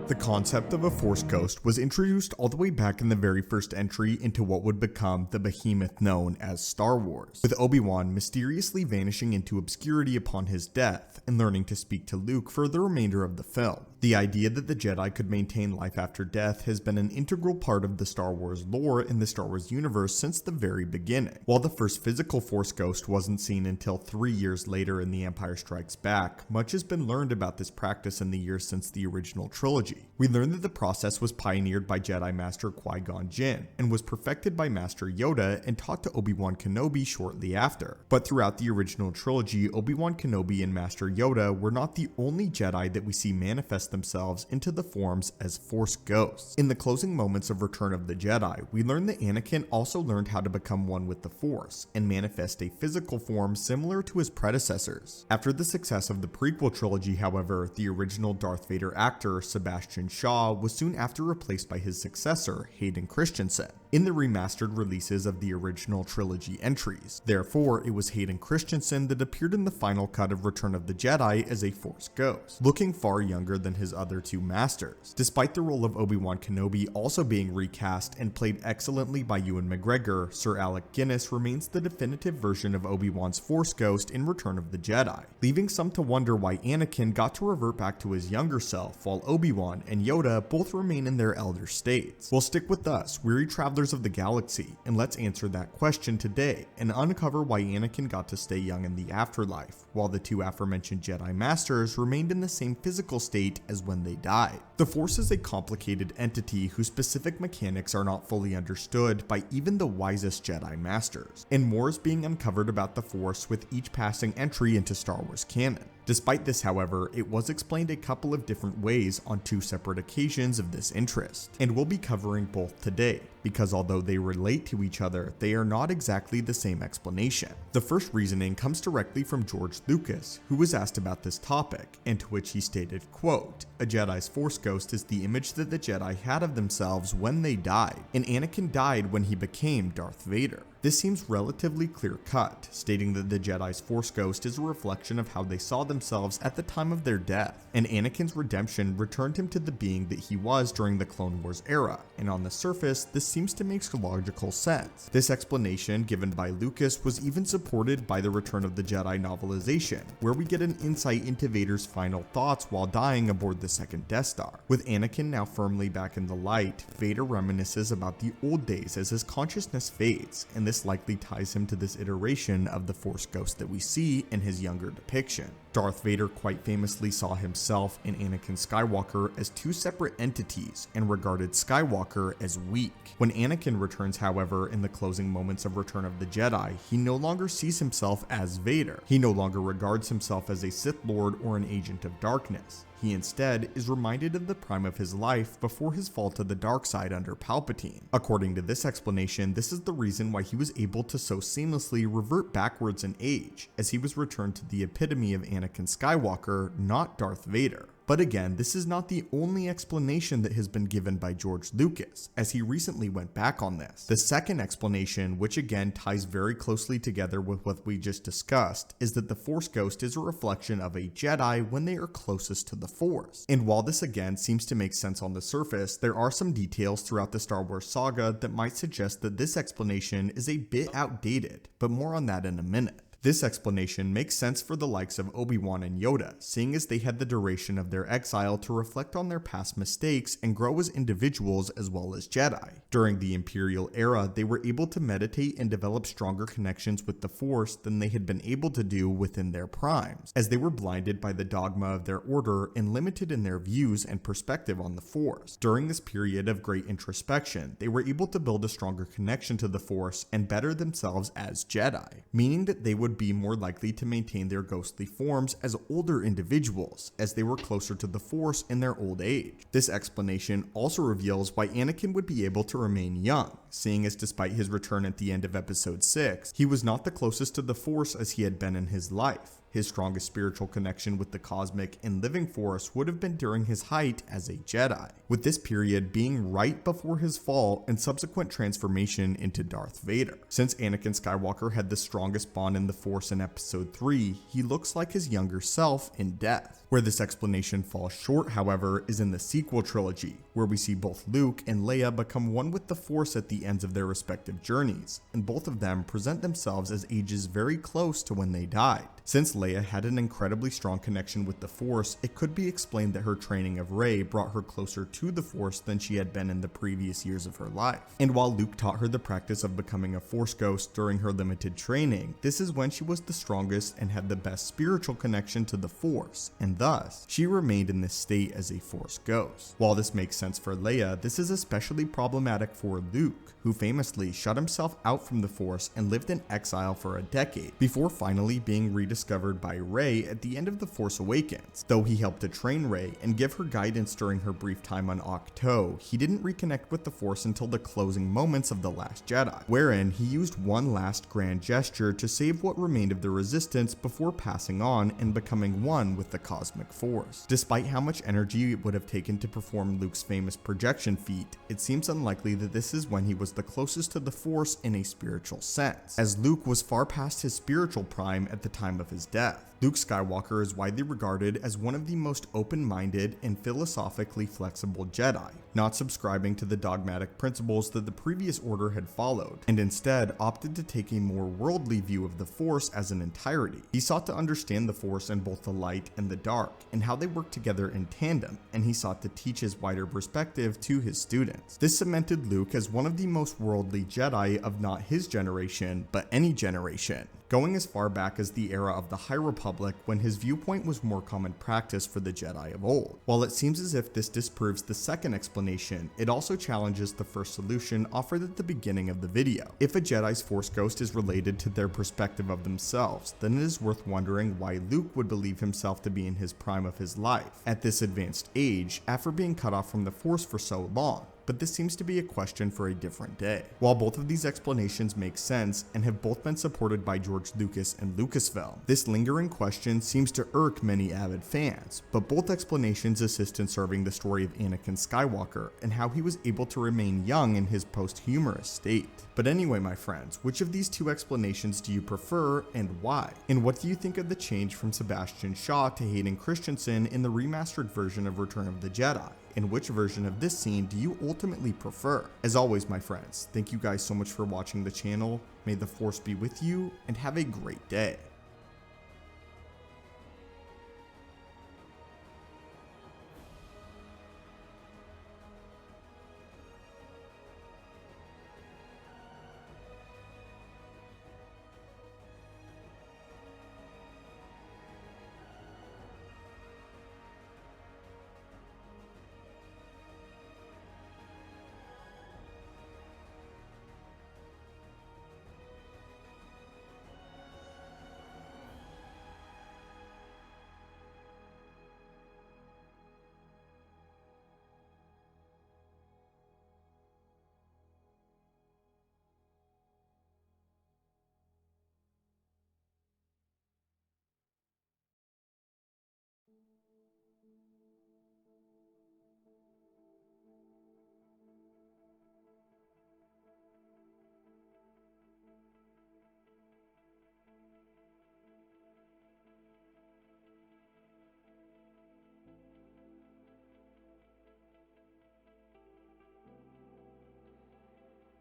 The concept of a Force Ghost was introduced all the way back in the very first entry into what would become the behemoth known as Star Wars, with Obi-Wan mysteriously vanishing into obscurity upon his death and learning to speak to Luke for the remainder of the film. The idea that the Jedi could maintain life after death has been an integral part of the Star Wars lore in the Star Wars universe since the very beginning. While the first physical Force Ghost wasn't seen until 3 years later in The Empire Strikes Back, much has been learned about this practice in the years since the original trilogy. We learned that the process was pioneered by Jedi Master Qui-Gon Jinn, and was perfected by Master Yoda and taught to Obi-Wan Kenobi shortly after. But throughout the original trilogy, Obi-Wan Kenobi and Master Yoda were not the only Jedi that we see manifest themselves into the forms as Force Ghosts. In the closing moments of Return of the Jedi, we learned that Anakin also learned how to become one with the Force, and manifest a physical form similar to his predecessors. After the success of the prequel trilogy, however, the original Darth Vader actor, Sebastian Shaw, was soon after replaced by his successor, Hayden Christensen, in the remastered releases of the original trilogy entries. Therefore, it was Hayden Christensen that appeared in the final cut of Return of the Jedi as a Force Ghost, looking far younger than his other two masters. Despite the role of Obi-Wan Kenobi also being recast and played excellently by Ewan McGregor, Sir Alec Guinness remains the definitive version of Obi-Wan's Force Ghost in Return of the Jedi, leaving some to wonder why Anakin got to revert back to his younger self while Obi-Wan and Yoda both remain in their elder states. Well, stick with us, weary travelers of the galaxy, and let's answer that question today and uncover why Anakin got to stay young in the afterlife, while the two aforementioned Jedi Masters remained in the same physical state as when they died. The Force is a complicated entity whose specific mechanics are not fully understood by even the wisest Jedi Masters, and more is being uncovered about the Force with each passing entry into Star Wars canon. Despite this, however, it was explained a couple of different ways on two separate occasions of this interest, and we'll be covering both today, because although they relate to each other, they are not exactly the same explanation. The first reasoning comes directly from George Lucas, who was asked about this topic, and to which he stated, quote, "A Jedi's Force Ghost is the image that the Jedi had of themselves when they died, and Anakin died when he became Darth Vader." This seems relatively clear-cut, stating that the Jedi's Force Ghost is a reflection of how they saw themselves at the time of their death, and Anakin's redemption returned him to the being that he was during the Clone Wars era, and on the surface, this seems to make logical sense. This explanation, given by Lucas, was even supported by the Return of the Jedi novelization, where we get an insight into Vader's final thoughts while dying aboard the second Death Star. With Anakin now firmly back in the light, Vader reminisces about the old days as his consciousness fades, and this likely ties him to this iteration of the Force Ghost that we see in his younger depiction. Darth Vader quite famously saw himself and Anakin Skywalker as two separate entities and regarded Skywalker as weak. When Anakin returns, however, in the closing moments of Return of the Jedi, he no longer sees himself as Vader. He no longer regards himself as a Sith Lord or an agent of darkness. He instead is reminded of the prime of his life before his fall to the dark side under Palpatine. According to this explanation, this is the reason why he was able to so seamlessly revert backwards in age, as he was returned to the epitome of Anakin Skywalker, not Darth Vader. But again, this is not the only explanation that has been given by George Lucas, as he recently went back on this. The second explanation, which again ties very closely together with what we just discussed, is that the Force Ghost is a reflection of a Jedi when they are closest to the Force. And while this again seems to make sense on the surface, there are some details throughout the Star Wars saga that might suggest that this explanation is a bit outdated, but more on that in a minute. This explanation makes sense for the likes of Obi-Wan and Yoda, seeing as they had the duration of their exile to reflect on their past mistakes and grow as individuals as well as Jedi. During the Imperial era, they were able to meditate and develop stronger connections with the Force than they had been able to do within their primes, as they were blinded by the dogma of their order and limited in their views and perspective on the Force. During this period of great introspection, they were able to build a stronger connection to the Force and better themselves as Jedi, meaning that they would be more likely to maintain their ghostly forms as older individuals, as they were closer to the Force in their old age. This explanation also reveals why Anakin would be able to remain young, seeing as despite his return at the end of episode 6, he was not the closest to the Force as he had been in his life. His strongest spiritual connection with the cosmic and living force would have been during his height as a Jedi, with this period being right before his fall and subsequent transformation into Darth Vader. Since Anakin Skywalker had the strongest bond in the Force in Episode 3, he looks like his younger self in death. Where this explanation falls short, however, is in the sequel trilogy, where we see both Luke and Leia become one with the Force at the ends of their respective journeys, and both of them present themselves as ages very close to when they died. Since Leia had an incredibly strong connection with the Force, it could be explained that her training of Rey brought her closer to the Force than she had been in the previous years of her life. And while Luke taught her the practice of becoming a Force ghost during her limited training, this is when she was the strongest and had the best spiritual connection to the Force, and thus, she remained in this state as a Force ghost. While this makes sense for Leia, this is especially problematic for Luke, who famously shut himself out from the Force and lived in exile for a decade, before finally being rediscovered by Rey at the end of The Force Awakens. Though he helped to train Rey and give her guidance during her brief time on Ahch-To, he didn't reconnect with the Force until the closing moments of The Last Jedi, wherein he used one last grand gesture to save what remained of the Resistance before passing on and becoming one with the cosmic Force. Despite how much energy it would have taken to perform Luke's famous projection feat, it seems unlikely that this is when he was the closest to the Force in a spiritual sense, as Luke was far past his spiritual prime at the time of his death. Luke Skywalker is widely regarded as one of the most open-minded and philosophically flexible Jedi, not subscribing to the dogmatic principles that the previous order had followed, and instead opted to take a more worldly view of the Force as an entirety. He sought to understand the Force in both the light and the dark, and how they work together in tandem, and he sought to teach his wider perspective to his students. This cemented Luke as one of the most worldly Jedi of not his generation, but any generation, going as far back as the era of the High Republic, when his viewpoint was more common practice for the Jedi of old. While it seems as if this disproves the second explanation, it also challenges the first solution offered at the beginning of the video. If a Jedi's Force ghost is related to their perspective of themselves, then it is worth wondering why Luke would believe himself to be in his prime of his life, at this advanced age, after being cut off from the Force for so long. But this seems to be a question for a different day. While both of these explanations make sense and have both been supported by George Lucas and Lucasfilm, this lingering question seems to irk many avid fans, but both explanations assist in serving the story of Anakin Skywalker and how he was able to remain young in his post-humorous state. But anyway, my friends, which of these two explanations do you prefer and why? And what do you think of the change from Sebastian Shaw to Hayden Christensen in the remastered version of Return of the Jedi? And which version of this scene do you ultimately prefer? As always, my friends, thank you guys so much for watching the channel. May the Force be with you, and have a great day.